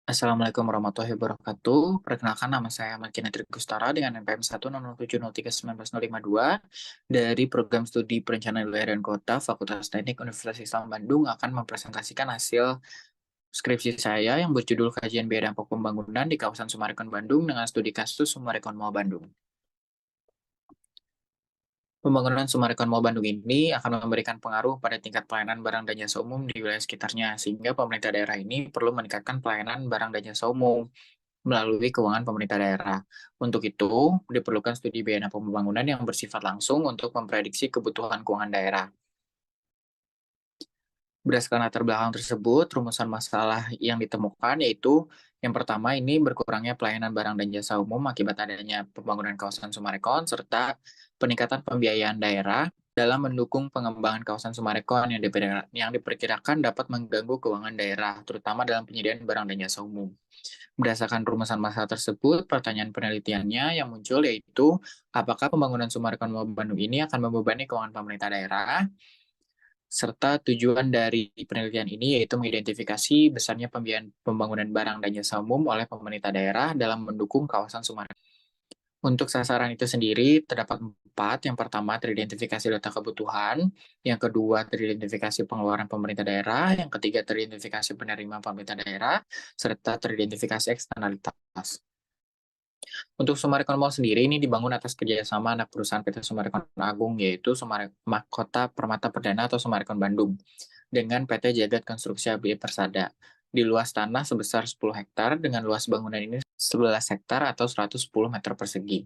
Assalamualaikum warahmatullahi wabarakatuh. Perkenalkan nama saya Makian Trigustara dengan NPM 10070319052 dari Program Studi Perencanaan Wilayah dan Kota Fakultas Teknik Universitas Islam Bandung akan mempresentasikan hasil skripsi saya yang berjudul Kajian Biaya Dampak Pembangunan di Kawasan Summarecon Bandung dengan studi kasus Summarecon Mall Bandung. Pembangunan Summarecon Mall Bandung ini akan memberikan pengaruh pada tingkat pelayanan barang dan jasa umum di wilayah sekitarnya, sehingga pemerintah daerah ini perlu meningkatkan pelayanan barang dan jasa umum melalui keuangan pemerintah daerah. Untuk itu, diperlukan studi biaya pembangunan yang bersifat langsung untuk memprediksi kebutuhan keuangan daerah. Berdasarkan latar belakang tersebut, rumusan masalah yang ditemukan yaitu yang pertama ini berkurangnya pelayanan barang dan jasa umum akibat adanya pembangunan kawasan Summarecon serta peningkatan pembiayaan daerah dalam mendukung pengembangan kawasan Summarecon yang diperkirakan dapat mengganggu keuangan daerah, terutama dalam penyediaan barang dan jasa umum. Berdasarkan rumusan masalah tersebut, pertanyaan penelitiannya yang muncul yaitu, apakah pembangunan Summarecon Mall Bandung ini akan membebani keuangan pemerintah daerah? Serta tujuan dari penelitian ini yaitu mengidentifikasi besarnya pembiayaan pembangunan barang dan jasa umum oleh pemerintah daerah dalam mendukung kawasan Summarecon. Untuk sasaran itu sendiri terdapat 4. Yang pertama teridentifikasi data kebutuhan, yang kedua teridentifikasi pengeluaran pemerintah daerah, yang ketiga teridentifikasi penerimaan pemerintah daerah, serta teridentifikasi eksternalitas. Untuk Summarecon Mall sendiri ini dibangun atas kerjasama anak perusahaan PT Summarecon Agung yaitu Mahkota Permata Perdana atau Summarecon Bandung dengan PT Jagat Konstruksi AB Persada di luas tanah sebesar 10 hektar dengan luas bangunan ini 11 hektar atau 110 meter persegi.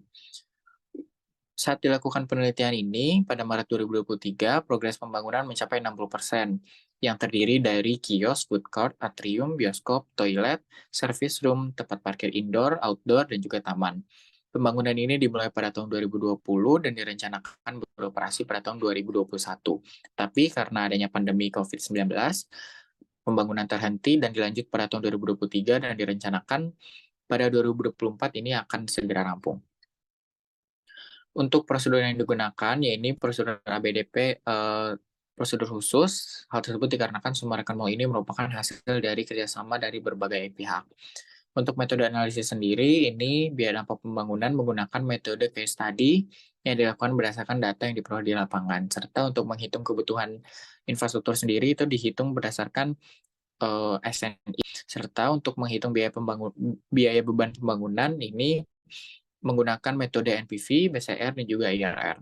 Saat dilakukan penelitian ini, pada Maret 2023, progres pembangunan mencapai 60%, yang terdiri dari kios, food court, atrium, bioskop, toilet, service room, tempat parkir indoor, outdoor, dan juga taman. Pembangunan ini dimulai pada tahun 2020 dan direncanakan beroperasi pada tahun 2021. Tapi karena adanya pandemi COVID-19, pembangunan terhenti dan dilanjut pada tahun 2023 dan direncanakan pada 2024 ini akan segera rampung. Untuk prosedur yang digunakan, ya ini prosedur ABDP, prosedur khusus. Hal tersebut dikarenakan Summarecon Mall ini merupakan hasil dari kerjasama dari berbagai pihak. Untuk metode analisis sendiri, ini biaya dampak pembangunan menggunakan metode case study yang dilakukan berdasarkan data yang diperoleh di lapangan. Serta untuk menghitung kebutuhan infrastruktur sendiri itu dihitung berdasarkan SNI. Serta untuk menghitung biaya beban pembangunan ini menggunakan metode NPV, BCR, dan juga IRR.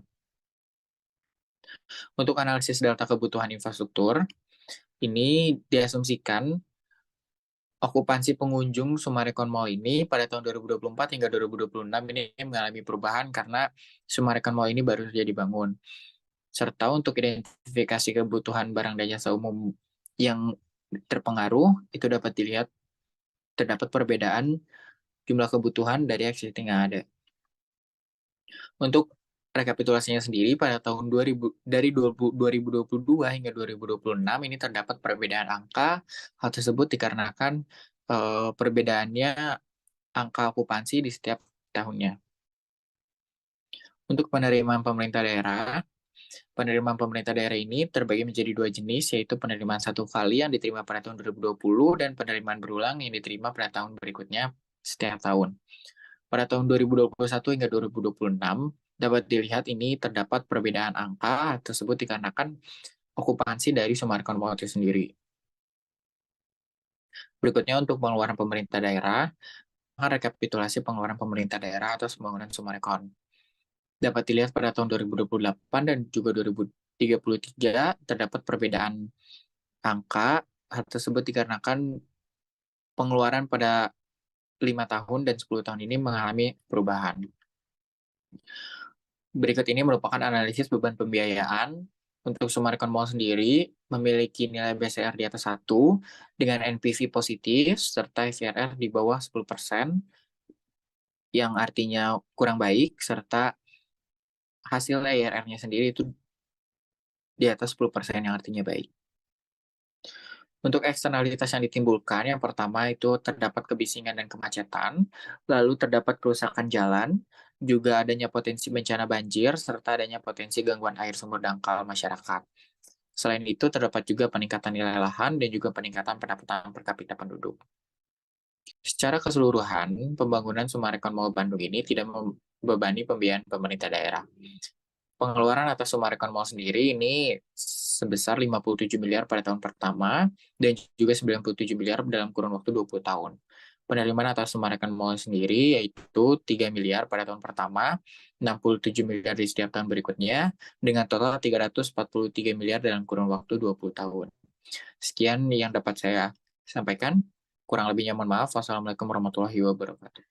Untuk analisis data kebutuhan infrastruktur, ini diasumsikan okupansi pengunjung Summarecon Mall ini pada tahun 2024 hingga 2026 ini mengalami perubahan karena Summarecon Mall ini baru saja dibangun. Serta untuk identifikasi kebutuhan barang dan jasa umum yang terpengaruh, itu dapat dilihat terdapat perbedaan jumlah kebutuhan dari existing yang ada. Untuk rekapitulasinya sendiri pada tahun 2000 dari 2022 hingga 2026 ini terdapat perbedaan angka. Hal tersebut dikarenakan perbedaannya angka okupansi di setiap tahunnya. Untuk penerimaan pemerintah daerah ini terbagi menjadi dua jenis, yaitu penerimaan satu kali yang diterima pada tahun 2020 dan penerimaan berulang yang diterima pada tahun berikutnya setiap tahun. Pada tahun 2021 hingga 2026, dapat dilihat ini terdapat perbedaan angka tersebut dikarenakan okupansi dari Summarecon Mall itu sendiri. Berikutnya untuk pengeluaran pemerintah daerah, rekapitulasi pengeluaran pemerintah daerah atas pembangunan Summarecon. Dapat dilihat pada tahun 2028 dan juga 2033 terdapat perbedaan angka. Hal tersebut dikarenakan pengeluaran pada 5 tahun dan 10 tahun ini mengalami perubahan. Berikut ini merupakan analisis beban pembiayaan. Untuk Summarecon Mall sendiri memiliki nilai BCR di atas 1 dengan NPV positif serta IRR di bawah 10%, yang artinya kurang baik, serta hasil IRR-nya sendiri itu di atas 10% yang artinya baik. Untuk eksternalitas yang ditimbulkan, yang pertama itu terdapat kebisingan dan kemacetan, lalu terdapat kerusakan jalan, juga adanya potensi bencana banjir, serta adanya potensi gangguan air sumber dangkal masyarakat. Selain itu, terdapat juga peningkatan nilai lahan dan juga peningkatan pendapatan per kapita penduduk. Secara keseluruhan, pembangunan Sumarekon Mall Bandung ini tidak membebani pembiayaan pemerintah daerah. Pengeluaran atas Summarecon Mall sendiri ini sebesar 57 miliar pada tahun pertama dan juga 97 miliar dalam kurun waktu 20 tahun. Penerimaan atas Summarecon Mall sendiri yaitu 3 miliar pada tahun pertama, 67 miliar di setiap tahun berikutnya, dengan total 343 miliar dalam kurun waktu 20 tahun. Sekian yang dapat saya sampaikan. Kurang lebihnya mohon maaf. Wassalamualaikum warahmatullahi wabarakatuh.